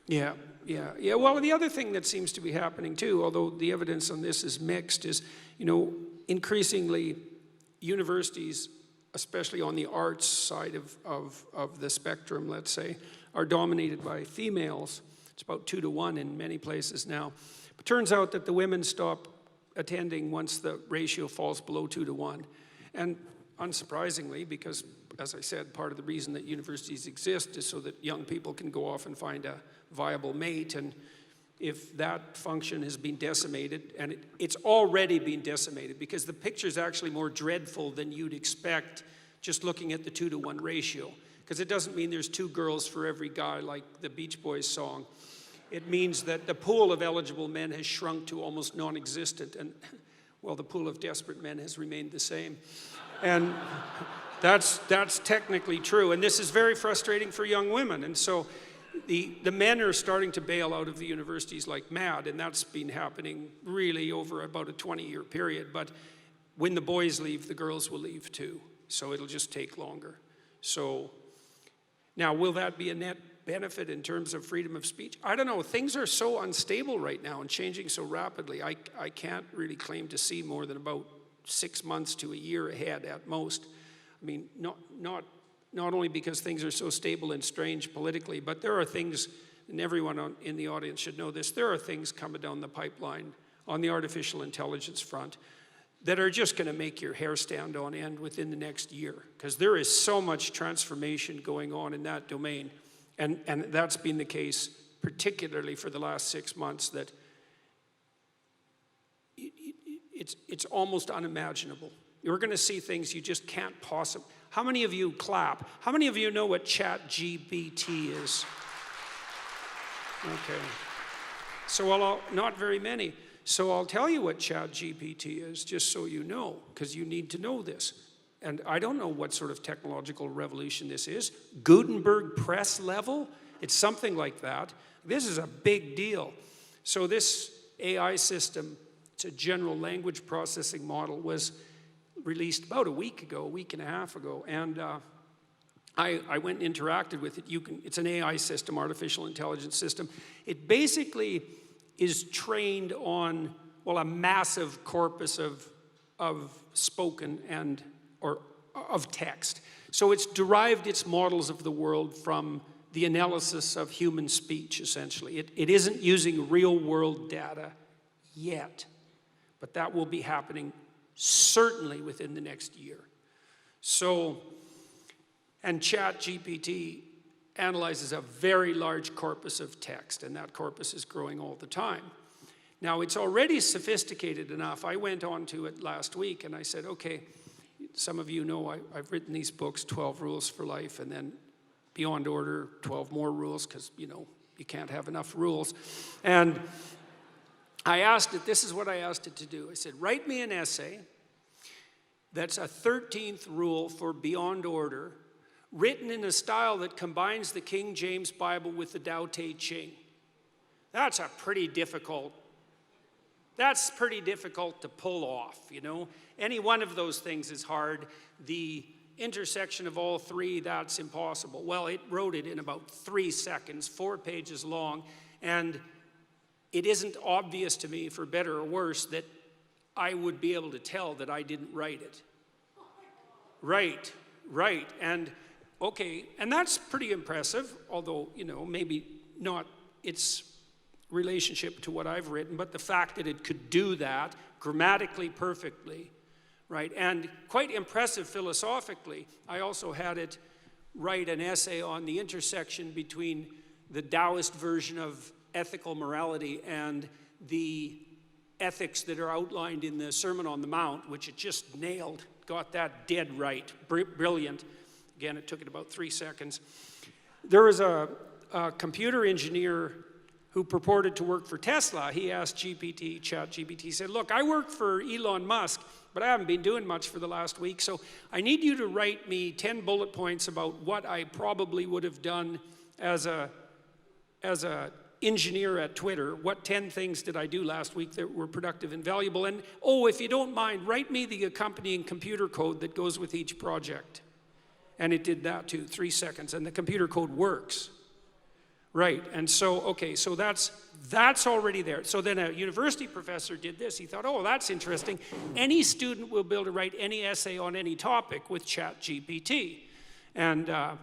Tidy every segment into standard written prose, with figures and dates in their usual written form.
Yeah, yeah, yeah. Well, the other thing that seems to be happening too, although the evidence on this is mixed, is, increasingly universities, especially on the arts side of the spectrum, let's say, are dominated by females. It's about 2-to-1 in many places now. But turns out that the women stop attending once the ratio falls below 2-to-1. And unsurprisingly, because, as I said, part of the reason that universities exist is so that young people can go off and find a viable mate. And if that function has been decimated, and it's already been decimated, because the picture's actually more dreadful than you'd expect just looking at the 2-to-1 ratio. Because it doesn't mean there's 2 girls for every guy like the Beach Boys song. It means that the pool of eligible men has shrunk to almost non-existent, and, well, the pool of desperate men has remained the same. And that's technically true, and this is very frustrating for young women. And so the men are starting to bail out of the universities like mad, and that's been happening really over about a 20-year period. But when the boys leave, the girls will leave too, so it'll just take longer. So now, will that be a net benefit in terms of freedom of speech? I don't know. Things are so unstable right now and changing so rapidly. I can't really claim to see more than about 6 months to a year ahead at most. I mean, not only because things are so stable and strange politically, but there are things, and everyone in the audience should know this, there are things coming down the pipeline on the artificial intelligence front that are just going to make your hair stand on end within the next year, because there is so much transformation going on in that domain. And that's been the case particularly for the last 6 months, that it's almost unimaginable. You're going to see things you just can't possibly. How many of you clap? How many of you know what ChatGPT is? Okay. So not very many. So I'll tell you what ChatGPT is, just so you know, because you need to know this. And I don't know what sort of technological revolution this is. Gutenberg press level? It's something like that. This is a big deal. So this AI system, it's a general language processing model, was released about a week and a half ago. And I went and interacted with it. It's an AI system, artificial intelligence system. It basically is trained on, well, a massive corpus of spoken or of text. So it's derived its models of the world from the analysis of human speech, essentially. It isn't using real-world data yet, but that will be happening certainly within the next year. So, and ChatGPT analyzes a very large corpus of text, and that corpus is growing all the time. Now, it's already sophisticated enough. I went on to it last week, and I said, okay, some of you know I've written these books, 12 Rules for Life, and then Beyond Order, 12 more rules, because, you can't have enough rules. And I asked it, this is what I asked it to do. I said, write me an essay that's a 13th rule for Beyond Order, written in a style that combines the King James Bible with the Tao Te Ching. That's pretty difficult to pull off, Any one of those things is hard. The intersection of all three, that's impossible. Well, it wrote it in about 3 seconds, 4 pages long, and it isn't obvious to me, for better or worse, that I would be able to tell that I didn't write it. Right. And okay, and that's pretty impressive, although, maybe not its relationship to what I've written, but the fact that it could do that grammatically perfectly, right? And quite impressive philosophically. I also had it write an essay on the intersection between the Taoist version of ethical morality and the ethics that are outlined in the Sermon on the Mount, which it just nailed, got that dead right, brilliant. Again, it took it about 3 seconds. There was a computer engineer who purported to work for Tesla. He asked ChatGPT, he said, look, I work for Elon Musk, but I haven't been doing much for the last week, so I need you to write me 10 bullet points about what I probably would have done as a engineer at Twitter. What 10 things did I do last week that were productive and valuable? And, if you don't mind, write me the accompanying computer code that goes with each project. And it did that too, 3 seconds, and the computer code works. Right, and so, okay, so that's already there. So then a university professor did this. He thought, oh, that's interesting. Any student will be able to write any essay on any topic with ChatGPT. And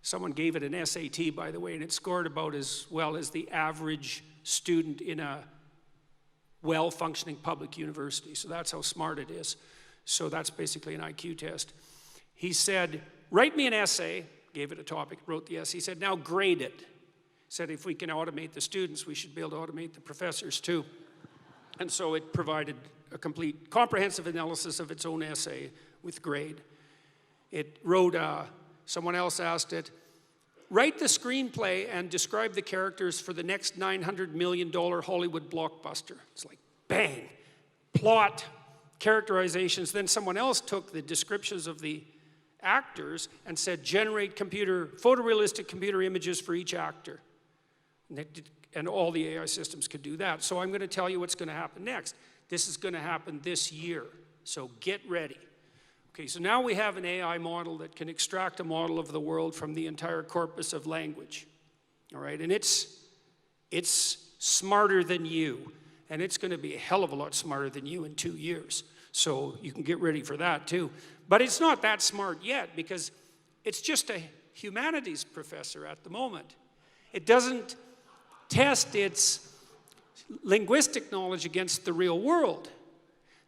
someone gave it an SAT, by the way, and it scored about as well as the average student in a well-functioning public university. So that's how smart it is. So that's basically an IQ test. He said, write me an essay, gave it a topic, wrote the essay. He said, now grade it. He said, if we can automate the students, we should be able to automate the professors too. And so it provided a complete, comprehensive analysis of its own essay with grade. It wrote, someone else asked it, write the screenplay and describe the characters for the next $900 million Hollywood blockbuster. It's like, bang, plot, characterizations. Then someone else took the descriptions of the actors and said, generate photorealistic computer images for each actor. And all the AI systems could do that. So I'm going to tell you what's going to happen next. This is going to happen this year. So get ready. Okay, so now we have an AI model that can extract a model of the world from the entire corpus of language. All right, and it's smarter than you. And it's going to be a hell of a lot smarter than you in 2 years. So you can get ready for that too. But it's not that smart yet because it's just a humanities professor at the moment. It doesn't test its linguistic knowledge against the real world.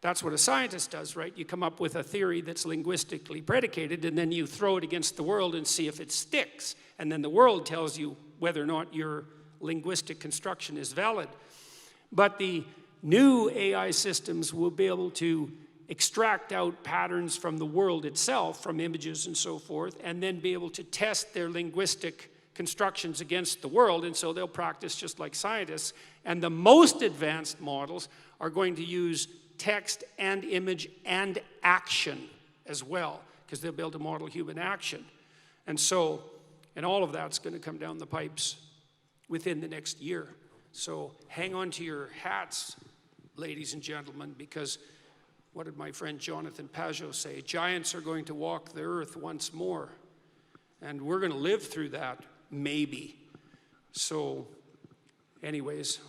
That's what a scientist does, right? You come up with a theory that's linguistically predicated, and then you throw it against the world and see if it sticks. And then the world tells you whether or not your linguistic construction is valid. But the new AI systems will be able to extract out patterns from the world itself, from images and so forth, and then be able to test their linguistic constructions against the world, and so they'll practice just like scientists. And the most advanced models are going to use text and image and action as well, because they'll be able to model human action. And so, and all of that's going to come down the pipes within the next year. So hang on to your hats, ladies and gentlemen, because what did my friend Jonathan Pajot say? Giants are going to walk the earth once more. And we're going to live through that, maybe. So anyways,